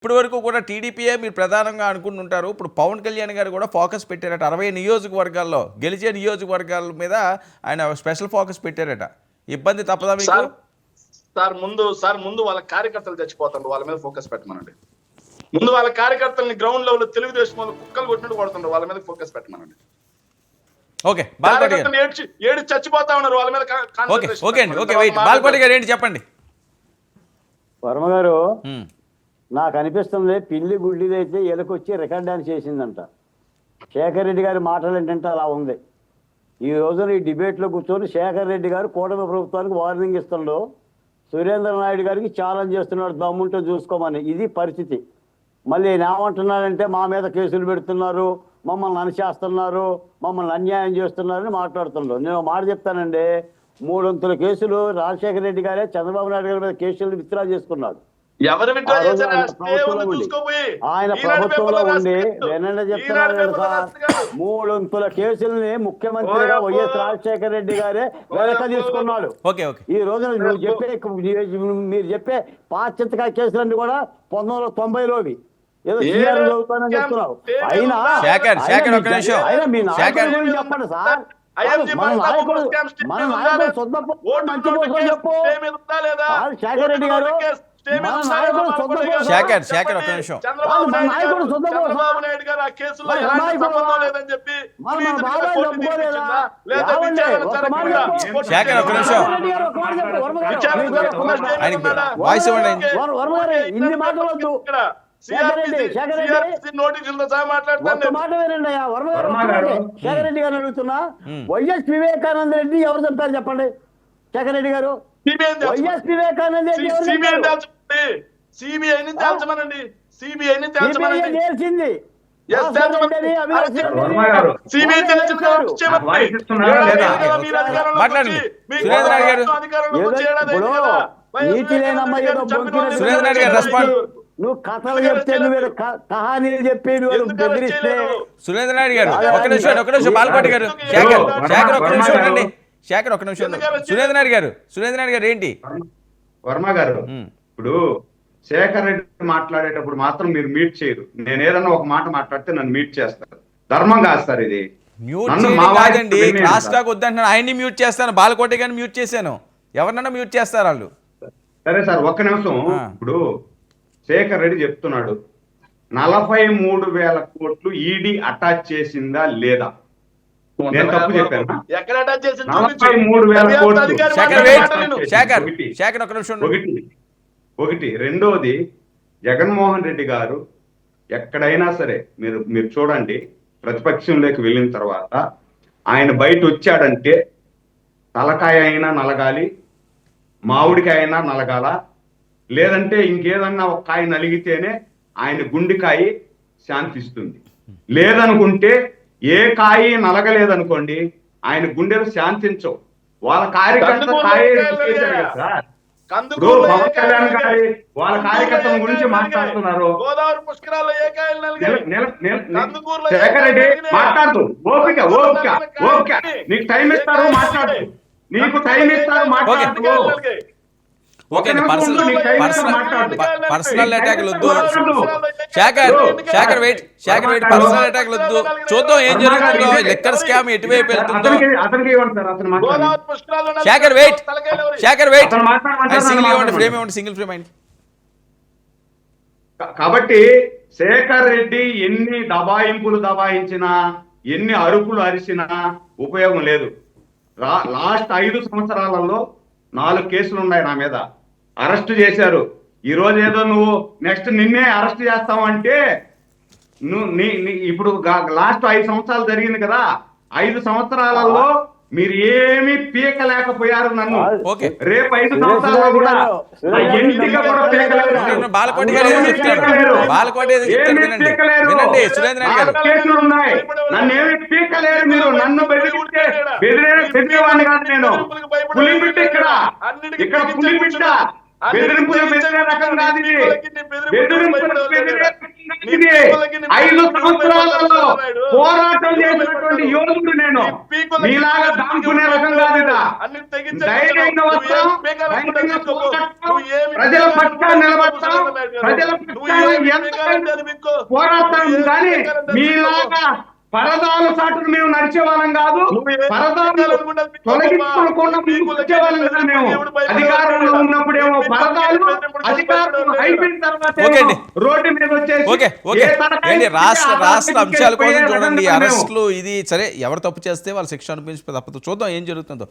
ఇప్పటి వరకు కూడా టీడీపీయే మీరు ప్రధానంగా అనుకుంటుంటారు. ఇప్పుడు పవన్ కళ్యాణ్ గారు కూడా ఫోకస్ పెట్టారట. 60 నియోజకవర్గాల్లో గెలిచే నియోజకవర్గాల మీద ఆయన స్పెషల్ ఫోకస్ పెట్టారట. ఇబ్బంది తప్పదా మీకు? ముందు వాళ్ళ కార్యకర్తలు చచ్చిపోతారు, వాళ్ళ మీద ఫోకస్ పెట్టమనండి. ముందు వాళ్ళ కార్యకర్తల్ని గ్రౌండ్ లెవెల్ తెలుగుదేశం వాళ్ళు కుక్కలు కొట్టినట్టు కొడుతున్నారు, వాళ్ళ మీద ఫోకస్ పెట్టమనండి. ఓకే, ఏడు చచ్చిపోతా ఉన్నారు, వాళ్ళ మీద ఓకే అండి. Okay, wait. బాల్కోటి గారు ఏంటి చెప్పండి. వర్మ గారు, నాకు అనిపిస్తుంది పిల్లి గుడ్డిదైతే ఎలకొచ్చి రికార్డ్ డాన్స్ చేసిందంట. శేఖర్ రెడ్డి గారి మాటలు ఏంటంటే అలా ఉంది. ఈ రోజున ఈ డిబేట్లో కూర్చొని శేఖర్ రెడ్డి గారు కూటమి ప్రభుత్వానికి వార్నింగ్ ఇస్తున్నాడు, సురేంద్ర నాయుడు గారికి ఛాలెంజ్ చేస్తున్నాడు, దమ్ముంటే చూసుకోమని. ఇది పరిస్థితి. మళ్ళీ నేను ఏమంటున్నానంటే మా మీద కేసులు పెడుతున్నారు, మమ్మల్ని అణచేస్తున్నారు, మమ్మల్ని అన్యాయం చేస్తున్నారని మాట్లాడుతున్నారు. నేను మాట చెప్తానండి, 300 కేసులు రాజశేఖర రెడ్డి గారే చంద్రబాబు నాయుడు గారి మీద కేసులు విత్డ్రా చేసుకున్నాడు. ఆయన ప్రభుత్వంలో ఉండి నేనంటే చెప్తున్నాను సార్, 300 కేసుల్ని ముఖ్యమంత్రిగా వైఎస్ రాజశేఖర రెడ్డి గారే వెనక తీసుకున్నాడు. ఈ రోజున మీరు చెప్పే పాశ్చాత్య కేసులన్నీ కూడా 1990లోవి. ఏదో సీఆర్ చదువుతానని చెప్తున్నావు. అయినా మీ నాయకుడి గురించి చెప్పండి సార్. మన నాయకుడు మంచి కోసం చెప్పు. శేఖర్ రెడ్డి గారు ఇన్ని మాట్లాడద్దు. శేఖర్ రెడ్డి గారు అడుగుతున్నా, వైఎస్ వివేకానంద రెడ్డి ఎవరు చంపారు చెప్పండి? శేఖర్ రెడ్డి గారు వైఎస్ వివేకానంద రెడ్డి తెలిసింది. నీతి లేనమ్మా ఏదో నువ్వు కథలు చెప్తే, నువ్వు కహానీలు చెప్పి నువ్వు బెదిరిస్తే. సురేంద్ర నాయుడు గారు ఒక నిమిషం బాలకోటి గారు, శేఖర్ ఒక నిమిషం ఉండండి. శేఖర్ ఒక నిమిషం. సురేంద్ర నాయుడు గారు ఏంటి? వర్మ గారు, ఇప్పుడు శేఖర్ రెడ్డి మాట్లాడేటప్పుడు మాత్రం మీరు మీట్ చేయరు. నేను ఏదన్నా ఒక మాట మాట్లాడితే నన్ను మీట్ చేస్తారు. ధర్మం కాదు సార్ ఇది. కాదండి, క్లాస్ టాక్ వద్దంటున్నాను. ఆయన్ని మ్యూట్ చేస్తాను, బాలకోటి గారిని మ్యూట్ చేశాను. ఎవరినన్నా మ్యూట్ చేస్తారు వాళ్ళు. సరే సార్, ఒక్క నిమిషం. ఇప్పుడు శేఖర్ రెడ్డి చెప్తున్నాడు 43,000 కోట్లు ఈడీ అటాచ్ చేసిందా లేదా? నేను తప్పు చెప్పాను. 43,000 కోట్లు ఒకటి. రెండోది, జగన్మోహన్ రెడ్డి గారు ఎక్కడైనా సరే మీరు చూడండి, ప్రతిపక్షంలోకి వెళ్ళిన తర్వాత ఆయన బయట వచ్చాడంటే తలకాయ అయినా నలగాలి, మామిడికాయ అయినా నలగాల, లేదంటే ఇంకేదన్నా ఒక కాయ నలిగితేనే ఆయన గుండెకాయ శాంతిస్తుంది. లేదనుకుంటే ఏ కాయ నలగలేదనుకోండి, ఆయన గుండెలు శాంతించవు. వాళ్ళ కార్యకర్త పవన్ కళ్యాణ్ గారి వాళ్ళ కార్యకర్తల గురించి మాట్లాడుతున్నారు. శేఖర్ రెడ్డి మాట్లాడుతూ ఓపిక నీకు టైం ఇస్తారు మాట్లాడు, నీకు టైం ఇస్తారు మాట్లాడు. పర్సనల్ అటాక్ వద్దు. శేఖర్ వెయిట్. పర్సనల్ అటాక్ వద్దు. చూద్దాం ఏం జరుగుతుందో, లెక్కర్ స్కామ్ ఎటువైపు వెళ్తుందో. శేఖర్ వెయిట్. సింగిల్ ఫ్రేమ్ అయింది. కాబట్టి శేఖర్ రెడ్డి ఎన్ని దబాయింపులు దబాయించినా, ఎన్ని అరుపులు అరిచినా ఉపయోగం లేదు. లాస్ట్ 5 సంవత్సరాలలో 4 కేసులు ఉన్నాయి నా మీద. అరెస్ట్ చేశారు. ఈ రోజు ఏదో నువ్వు నెక్స్ట్ నిన్నే అరెస్ట్ చేస్తావంటే ఇప్పుడు లాస్ట్ 5 సంవత్సరాలు జరిగింది కదా, 5 సంవత్సరాలలో మీరు ఏమీ పీకలేకపోయారు నన్ను. రేపు 5 సంవత్సరాలు కూడా కేసులు ఉన్నాయి. నన్ను ఏమి పీకలేరు మీరు. నన్ను బెదిరేవాడిని కాదు నేను. పులి బిడ్డ ఇక్కడ పులి బిడ్డ. బెదిరింపులు బెదిరే రకం కాదు ఇది. బెదిరింపులు బెదిరే ఇది 5 సంవత్సరాలలో పోరాటం చేసినటువంటి యోధుడు నేను. మీలాగా దాముకునే రకం కాదు ఇదా. ధైర్యంగా వస్తాం, ధైర్యంగా పోరాడతాం, ప్రజల పక్షాన్ని నిలబడతాం, ప్రజల పక్షాన్ని ఎంత పోరాడతాం. కానీ మీలాగా పరదాల సాటును మేము నడిచే వాళ్ళం కాదు, పరదాలు తొలగించుకోకుండా ముందుకు వచ్చే వాళ్ళం కదా మేము. అధికారంలో ఉన్నప్పుడేమో పరదాలు, అధికారంలో అయిపోయిన తర్వాత రోడ్డు మీద ఓకే ఓకే ఏంటి రాష్ట్ర అంశాల కోసం చూడండి, అరెస్టులు ఇది సరే, ఎవరు తప్పు చేస్తే వాళ్ళు శిక్ష అనిపించి తప్పదు. చూద్దాం ఏం జరుగుతుందో.